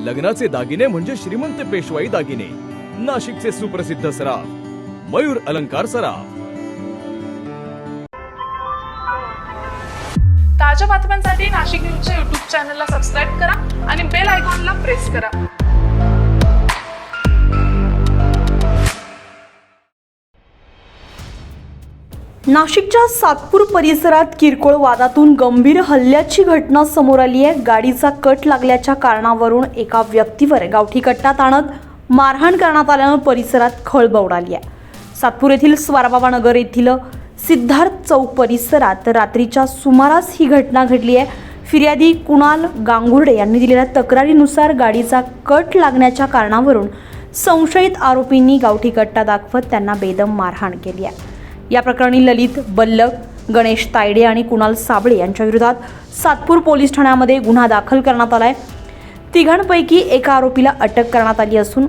लग्नाचे दागिने म्हणजे श्रीमंत पेशवाई दागिने, नाशिकचे सुप्रसिद्ध सराफ मयूर अलंकार सराफ। ताज्या बातम्यांसाठी नाशिक न्यूजच्या YouTube चॅनलला सबस्क्राईब करा आणि बेल आयकॉनला प्रेस करा। नाशिकच्या सातपूर परिसरात किरकोळ वादातून गंभीर हल्ल्याची घटना समोर आली आहे। गाडीचा कट लागल्याच्या कारणावरून एका व्यक्तीवर गावठी कट्टा ताणत मारहाण करण्यात आल्यानं परिसरात खळबळ उडाली आहे। सातपूर येथील स्वारबाबा नगर येथील सिद्धार्थ चौक परिसरात रात्रीच्या सुमारास ही घटना घडली आहे। फिर्यादी कुणाल गांगुर्डे यांनी दिलेल्या तक्रारीनुसार गाडीचा कट लागण्याच्या कारणावरून संशयित आरोपींनी गावठी कट्टा दाखवत त्यांना बेदम मारहाण केली आहे। या प्रकरणी ललित बल्लक, गणेश तायडे आणि कुणाल साबळे यांच्या विरोधात सातपूर पोलीस ठाण्यामध्ये गुन्हा दाखल करण्यात आलाय। तिघांपैकी एका आरोपीला अटक करण्यात आली असून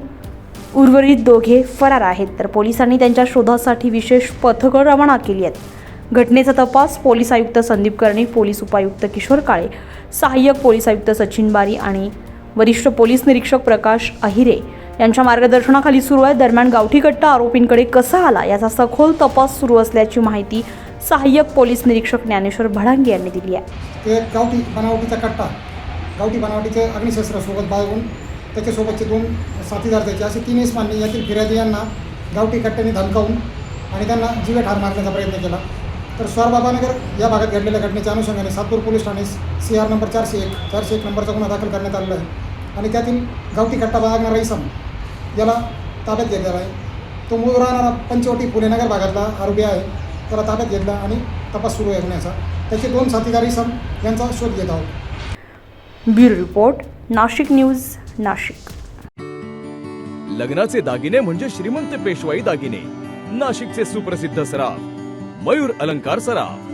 उर्वरित दोघे फरार आहेत। तर पोलिसांनी त्यांच्या शोधासाठी विशेष पथकं रवाना केली आहेत। घटनेचा तपास पोलीस आयुक्त संदीप कर्णिक, पोलीस उपायुक्त किशोर काळे, सहाय्यक पोलीस आयुक्त सचिन बारी आणि वरिष्ठ पोलीस निरीक्षक प्रकाश अहिरे यांच्या मार्गदर्शनाखाली सुरू आहे। दरम्यान गावठी कट्टा आरोपींकडे कसा आला याचा सखोल तपास सुरू असल्याची माहिती सहाय्यक पोलीस निरीक्षक ज्ञानेश्वर भडांगे यांनी दिली आहे। एक गावठी बनावटीचा कट्टा, गावठी बनावटीचे अग्निशस्त्रासोबत बाळगून त्याच्यासोबतचे 2 साथीदार त्याचे असे 3 इस्मांनी यातील फिर्यादी यांना गावठी कट्ट्याने धमकावून आणि त्यांना जीवे ठार मारण्याचा प्रयत्न केला। तर स्वारबाबानगर या भागात घडलेल्या घटनेच्या अनुषंगाने Satpur police Thane CR number 401 नंबरचा गुन्हा दाखल करण्यात आलेला आहे आणि त्यातील गावठी कट्टा बाळगणारा इसम याला ताब्यात घेतलेला आहे। तो मूळ राहणारा पंचवटी पुणेनगर भागातला आरोपी आहे, त्याला ताब्यात घेतला आणि तपास सुरू आहे गुन्ह्याचा। त्याचे 2 साथीदार इसम यांचा शोध घेत आहोत। Bureau report, Nashik news, Nashik. लग्नाचे दागिने म्हणजे श्रीमंत पेशवाई दागिने, नाशिकचे सुप्रसिद्ध सराफ मयूर अलंकार सराफ।